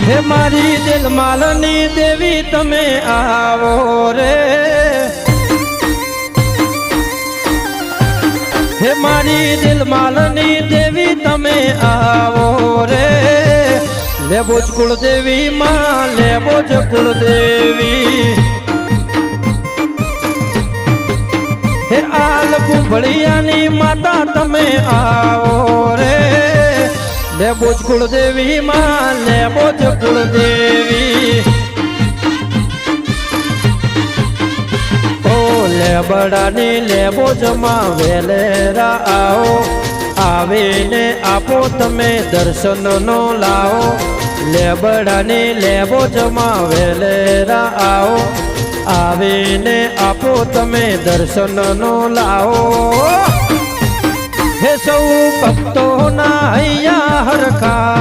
હે મારી દિલમાલની દેવી તમે આવો રે, હે મારી દિલમાલની દેવી તમે આવો રે, લેબો જ કુળદેવી માં, લેબો જ કુળદેવી, હે આલ કુંભળિયાની માતા તમે આવો રે, લેબો જ કુળદેવી માં, લેબો જ કુળદેવી, ઓ લેબડાની લેબો જ માં વેલેરા આવો, આવીને આપો તમે દર્શનનો લાવો, લેબડાની લેબો જ માં વેલેરા આવો, આવીને આપો તમે દર્શનનો લાવો, હે સૌ ભક્તોના હૈયા હરખા